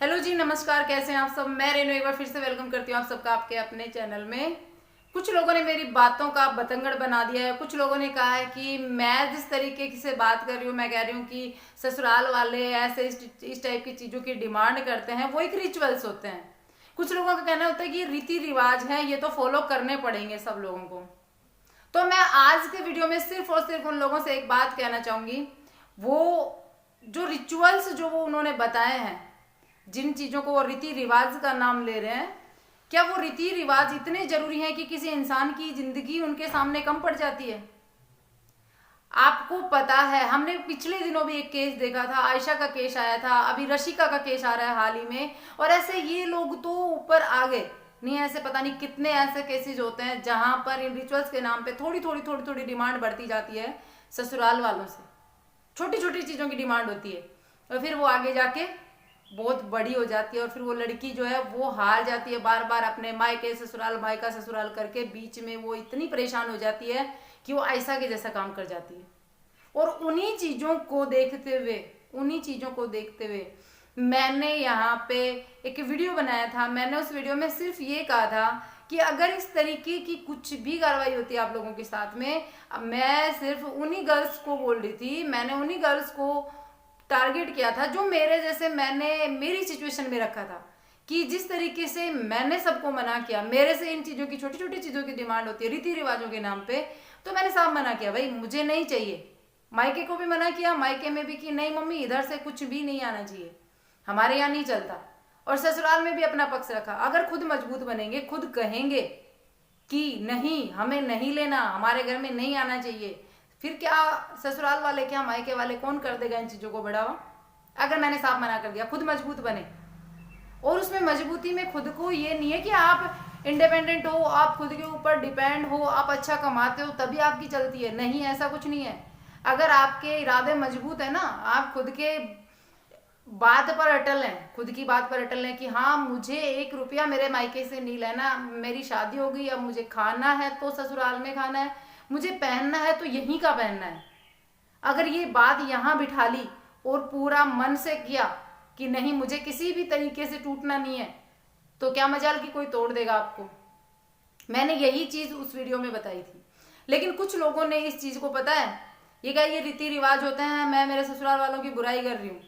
Hello जी, नमस्कार। कैसे हैं आप सब। मैं रेनू एक बार फिर से वेलकम करती हूँ आप सबका आपके अपने चैनल में। कुछ लोगों ने मेरी बातों का बतंगड़ बना दिया है। कुछ लोगों ने कहा है कि मैं जिस तरीके से बात कर रही हूँ, मैं कह रही हूँ कि ससुराल वाले ऐसे इस टाइप की चीज़ों की डिमांड करते हैं, वो एक रिचुअल्स होते हैं। कुछ लोगों का कहना होता है कि रीति रिवाज है, ये तो फॉलो करने पड़ेंगे सब लोगों को। तो मैं आज के वीडियो में सिर्फ और सिर्फ उन लोगों से एक बात कहना चाहूंगी। वो जो रिचुअल्स जो वो उन्होंने बताए हैं, जिन चीजों को वो रीति रिवाज का नाम ले रहे हैं, क्या वो रीति रिवाज इतने जरूरी हैं कि किसी इंसान की जिंदगी उनके सामने कम पड़ जाती है। आपको पता है, हमने पिछले दिनों भी एक केस देखा था, आयशा का केस आया था, अभी रशिका का केस आ रहा है हाल ही में। और ऐसे ये लोग तो ऊपर आ गए नहीं, ऐसे पता नहीं कितने ऐसे केसेस होते हैं जहां पर इन रिचुअल्स के नाम पे थोड़ी थोड़ी डिमांड बढ़ती जाती है ससुराल वालों से। छोटी छोटी चीजों की डिमांड होती है और फिर वो आगे जाके बहुत बड़ी हो जाती है। और फिर वो लड़की जो है वो हार जाती है, बार बार अपने मायके ससुराल मायका ससुराल करके बीच में वो इतनी परेशान हो जाती है कि वो आयशा के जैसा काम कर जाती है। और उन्हीं चीजों को देखते हुए मैंने यहाँ पे एक वीडियो बनाया था। मैंने उस वीडियो में सिर्फ ये कहा था कि अगर इस तरीके की कुछ भी कार्रवाई होती है आप लोगों के साथ में, मैं सिर्फ उन्हीं गर्ल्स को बोल रही थी, मैंने उन्हीं गर्ल्स को टारगेट किया था जो मेरे जैसे मैंने मेरी सिचुएशन में रखा था। कि जिस तरीके से मैंने सबको मना किया, मेरे से इन चीजों की छोटी छोटी चीजों की डिमांड होती है रीति रिवाजों के नाम पे, तो मैंने साफ मना किया, भाई मुझे नहीं चाहिए। मायके को भी मना किया, मायके में भी कि नहीं मम्मी इधर से कुछ भी नहीं आना चाहिए, हमारे यहाँ नहीं चलता। और ससुराल में भी अपना पक्ष रखा। अगर खुद मजबूत बनेंगे, खुद कहेंगे कि नहीं हमें नहीं लेना, हमारे घर में नहीं आना चाहिए, फिर क्या ससुराल वाले क्या मायके वाले कौन कर देगा इन चीजों को बढ़ावा। अगर मैंने साफ मना कर दिया, खुद मजबूत बने। और उसमें मजबूती में खुद को ये नहीं है कि आप इंडिपेंडेंट हो, आप खुद के ऊपर डिपेंड हो, आप अच्छा कमाते हो तभी आपकी चलती है, नहीं ऐसा कुछ नहीं है। अगर आपके इरादे मजबूत है ना, आप खुद के बात पर अटल हैं, खुद की बात पर अटल हैं कि हाँ मुझे 1 रुपया मेरे मायके से नहीं लेना, मेरी शादी हो गई, अब मुझे खाना है तो ससुराल में खाना है, मुझे पहनना है तो यहीं का पहनना है। अगर ये बात यहाँ बिठा ली और पूरा मन से किया कि नहीं मुझे किसी भी तरीके से टूटना नहीं है, तो क्या मजाल कि कोई तोड़ देगा आपको। मैंने यही चीज उस वीडियो में बताई थी। लेकिन कुछ लोगों ने इस चीज को, पता है ये क्या, ये रीति रिवाज होते हैं, मैं मेरे ससुराल वालों की बुराई कर रही हूँ,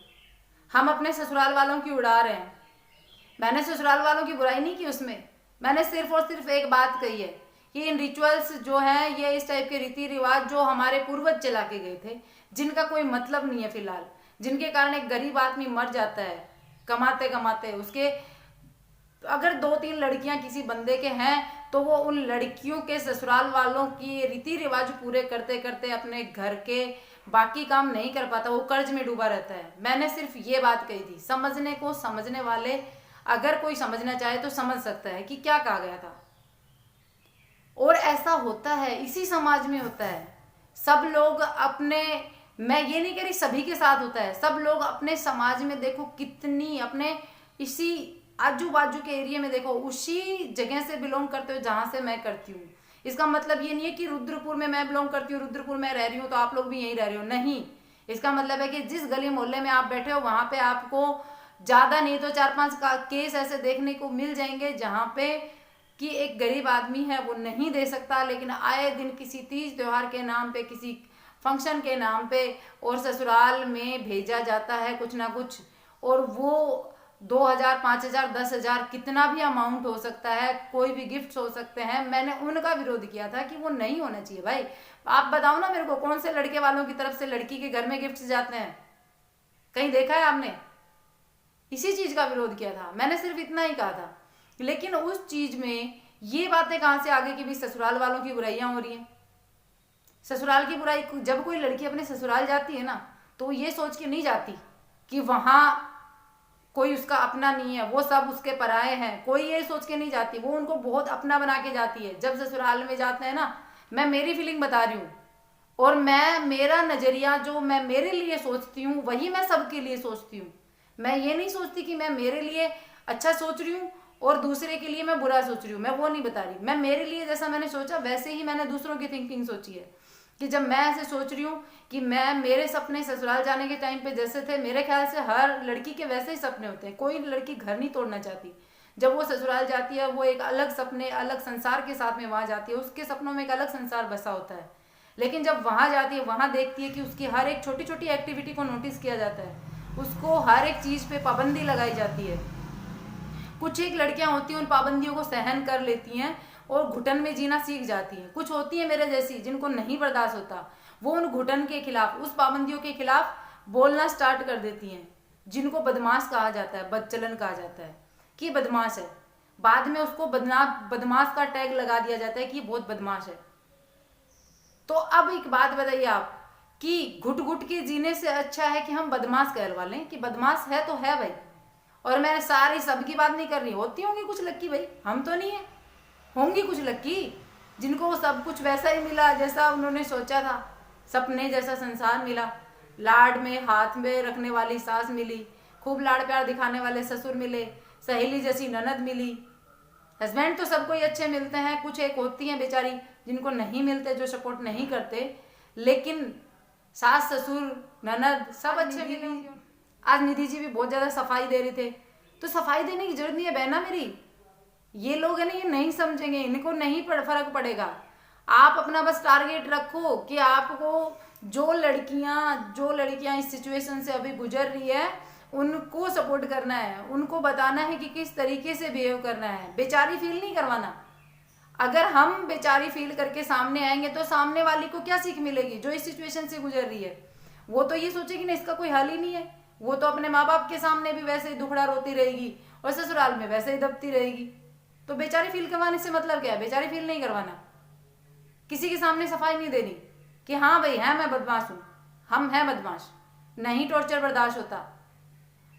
हम अपने ससुराल वालों की उड़ा रहे हैं। मैंने ससुराल वालों की बुराई नहीं की उसमें, मैंने सिर्फ और सिर्फ एक बात कही है कि इन रिचुअल्स जो हैं, ये इस टाइप के रीति रिवाज जो हमारे पूर्वज चला के गए थे, जिनका कोई मतलब नहीं है फिलहाल, जिनके कारण एक गरीब आदमी मर जाता है कमाते कमाते, उसके अगर 2-3 लड़कियां किसी बंदे के हैं तो वो उन लड़कियों के ससुराल वालों की रीति रिवाज पूरे करते करते अपने घर के बाकी काम नहीं कर पाता, वो कर्ज में डूबा रहता है। मैंने सिर्फ ये बात कही थी। समझने को समझने वाले, अगर कोई समझना चाहे तो समझ सकता है कि क्या कहा गया था। और ऐसा होता है, इसी समाज में होता है। सब लोग अपने, मैं ये नहीं कह रही सभी के साथ होता है, सब लोग अपने समाज में देखो कितनी, अपने इसी आजू बाजू के एरिया में देखो, उसी जगह से बिलोंग करते हो जहां से मैं करती हूँ। इसका मतलब ये नहीं है कि रुद्रपुर में मैं बिलोंग करती हूँ, रुद्रपुर में रह रही हूँ तो आप लोग भी यहीं रह रहे हो, नहीं। इसका मतलब है कि जिस गली मोहल्ले में आप बैठे हो वहां पे आपको ज्यादा नहीं तो 4-5 केस ऐसे देखने को मिल जाएंगे जहां पे कि एक गरीब आदमी है वो नहीं दे सकता, लेकिन आए दिन किसी तीज त्योहार के नाम पे, किसी फंक्शन के नाम पे और ससुराल में भेजा जाता है कुछ ना कुछ। और वो 2,000, 5,000, 10,000 कितना भी अमाउंट हो सकता है, कोई भी गिफ्ट हो सकते हैं। मैंने उनका विरोध किया था कि वो नहीं होना चाहिए। भाई आप बताओ ना मेरे को, कौन से लड़के वालों की तरफ से लड़की के घर में गिफ्ट जाते हैं, कहीं देखा है आपने? इसी चीज का विरोध किया था मैंने, सिर्फ इतना ही कहा था। लेकिन उस चीज में ये बातें कहां से आगे कि भी ससुराल वालों की बुराइयां हो रही हैं। ससुराल की बुराई, जब कोई लड़की अपने ससुराल जाती है ना, तो ये सोच के नहीं जाती कि वहां कोई उसका अपना नहीं है, वो सब उसके पराए हैं, कोई ये सोच के नहीं जाती, वो उनको बहुत अपना बना के जाती है। जब ससुराल में जाते हैं ना, मैं मेरी फीलिंग बता रही हूँ, और मैं मेरा नजरिया जो मैं मेरे लिए सोचती हूँ वही मैं सबके लिए सोचती हूँ। मैं ये नहीं सोचती कि मैं मेरे लिए अच्छा सोच रही हूँ और दूसरे के लिए मैं बुरा सोच रही हूँ, मैं वो नहीं बता रही। मैं मेरे लिए जैसा मैंने सोचा वैसे ही मैंने दूसरों की थिंकिंग सोची है। कि जब मैं ऐसे सोच रही हूँ कि मेरे सपने ससुराल जाने के टाइम पे जैसे थे, मेरे ख्याल से हर लड़की के वैसे ही सपने होते हैं। कोई लड़की घर नहीं तोड़ना चाहती। जब वो ससुराल जाती है, वो एक अलग सपने, अलग संसार के साथ में वहाँ जाती है, उसके सपनों में एक अलग संसार बसा होता है। लेकिन जब वहाँ जाती है, वहाँ देखती है कि उसकी हर एक छोटी छोटी एक्टिविटी को नोटिस किया जाता है, उसको हर एक चीज़ पे पाबंदी लगाई जाती है। कुछ एक लड़कियां होती हैं, उन पाबंदियों को सहन कर लेती हैं और घुटन में जीना सीख जाती हैं। कुछ होती हैं मेरे जैसी, जिनको नहीं बर्दाश्त होता, वो उन घुटन के खिलाफ, उस पाबंदियों के खिलाफ बोलना स्टार्ट कर देती हैं, जिनको बदमाश कहा जाता है, बदचलन कहा जाता है कि बदमाश है। बाद में उसको बदमाश का टैग लगा दिया जाता है कि बहुत बदमाश है। तो अब एक बात बताइए आप, कि घुट घुट के जीने से अच्छा है कि हम बदमाश कहलवा लें कि बदमाश है तो है भाई। और मैं सारी सबकी बात नहीं कर रही, होती होंगी कुछ लक्की भाई, हम तो नहीं है, होंगी कुछ लक्की जिनको सब कुछ वैसा ही मिला जैसा उन्होंने सोचा था, सपने जैसा संसार मिला। लाड में हाथ में रखने वाली सास मिली, खूब लाड़ प्यार दिखाने वाले ससुर मिले, सहेली जैसी ननद मिली। हस्बैंड तो सबको ही अच्छे मिलते हैं, कुछ एक होती हैं बेचारी जिनको नहीं मिलते, जो सपोर्ट नहीं करते, लेकिन सास ससुर ननद सब अच्छे मिले। आज निधि जी भी बहुत ज्यादा सफाई दे रहे थे, तो सफाई देने की जरूरत नहीं है बहना मेरी। ये लोग है ना, ये नहीं समझेंगे, इनको नहीं फर्क पड़ेगा। आप अपना बस टारगेट रखो कि आपको जो लड़कियां इस सिचुएशन से अभी गुजर रही है, उनको सपोर्ट करना है, उनको बताना है कि किस तरीके से बिहेव करना है, बेचारी फील नहीं करवाना। अगर हम बेचारी फील करके सामने आएंगे तो सामने वाली को क्या सीख मिलेगी? जो इस सिचुएशन से गुजर रही है वो तो ये सोचेगी ना, इसका कोई हल ही नहीं है। वो तो अपने माँ बाप के सामने भी वैसे ही दुखड़ा रोती रहेगी और ससुराल में वैसे ही दबती रहेगी। तो बेचारी फील करवाने से मतलब क्या है? बेचारी फील नहीं करवाना, किसी के सामने सफाई नहीं देनी कि हाँ भाई है, मैं बदमाश हूँ, हम हैं बदमाश, नहीं टॉर्चर बर्दाश्त होता।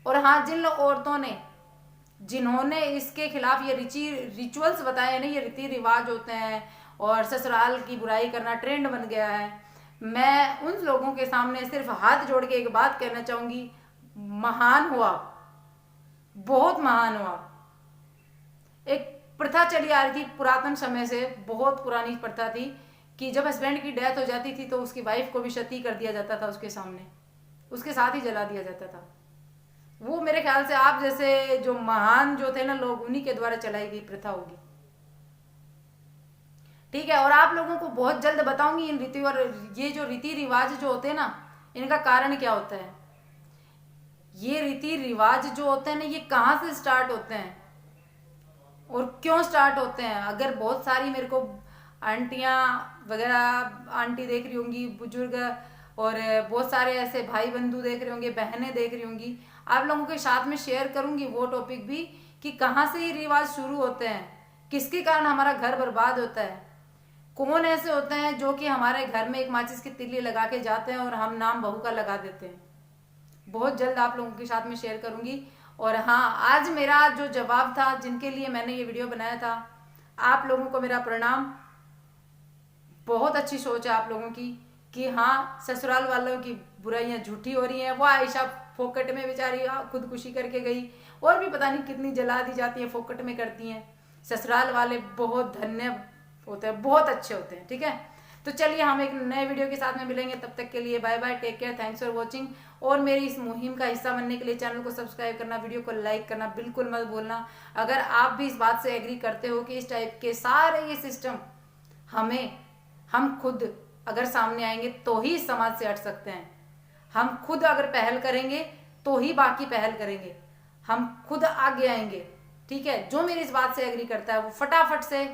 और हाँ, जिन औरतों ने, जिन्होंने इसके खिलाफ ये रिचुअल्स बताए ना, ये रीति रिवाज होते हैं और ससुराल की बुराई करना ट्रेंड बन गया है, मैं उन लोगों के सामने सिर्फ हाथ जोड़ के एक बात कहना चाहूंगी, महान हुआ, बहुत महान हुआ। एक प्रथा चली आ रही थी पुरातन समय से, बहुत पुरानी प्रथा थी कि जब हस्बैंड की डेथ हो जाती थी तो उसकी वाइफ को भी क्षति कर दिया जाता था, उसके सामने, उसके साथ ही जला दिया जाता था। वो मेरे ख्याल से आप जैसे जो महान जो थे ना लोग, उन्हीं के द्वारा चलाई गई प्रथा होगी। ठीक है, और आप लोगों को बहुत जल्द बताऊंगी इन रीति और ये जो रीति रिवाज जो होते हैं ना, इनका कारण क्या होता है। ये रीति रिवाज जो होते हैं ना, ये कहाँ से स्टार्ट होते हैं और क्यों स्टार्ट होते हैं। अगर बहुत सारी मेरे को आंटियां वगैरह, आंटी देख रही होंगी, बुजुर्ग, और बहुत सारे ऐसे भाई बंधु देख रहे होंगे, बहनें देख रही होंगी, आप लोगों के साथ में शेयर करूंगी वो टॉपिक भी कि कहाँ से ये रिवाज शुरू होते हैं, किसके कारण हमारा घर बर्बाद होता है, कौन ऐसे होते हैं जो कि हमारे घर में एक माचिस की तिल्ली लगा के जाते हैं और हम नाम बहू का लगा देते हैं। बहुत जल्द आप लोगों के साथ में शेयर करूंगी। और हाँ, आज मेरा जो जवाब था, जिनके लिए मैंने ये वीडियो बनाया था, आप लोगों को मेरा प्रणाम। बहुत अच्छी सोच है आप लोगों की कि हाँ, ससुराल वालों की बुराइयां झूठी हो रही हैं। वो आयशा फोकट में बेचारी खुदकुशी करके गई, और भी पता नहीं कितनी जला दी जाती है, फोकट में करती हैं। ससुराल वाले बहुत धन्य होते हैं, बहुत अच्छे होते हैं। ठीक है, तो चलिए हम एक नए वीडियो के साथ में मिलेंगे, तब तक के लिए bye bye, take care, thanks for watching. और मेरी इस मुहिम का हिस्सा बनने के लिए चैनल को सब्सक्राइब करना, वीडियो को लाइक करना बिल्कुल मत भूलना। अगर आप भी इस बात से एग्री करते हो कि इस टाइप के सारे ये सिस्टम हम खुद अगर सामने आएंगे तो ही समाज से हट सकते हैं। हम खुद अगर पहल करेंगे तो ही बाकी पहल करेंगे, हम खुद आगे आएंगे। ठीक है, जो मेरी इस बात से एग्री करता है वो फटाफट से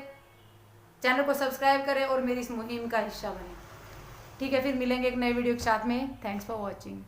चैनल को सब्सक्राइब करें और मेरी इस मुहिम का हिस्सा बने। ठीक है, फिर मिलेंगे एक नए वीडियो के साथ में। Thanks for watching.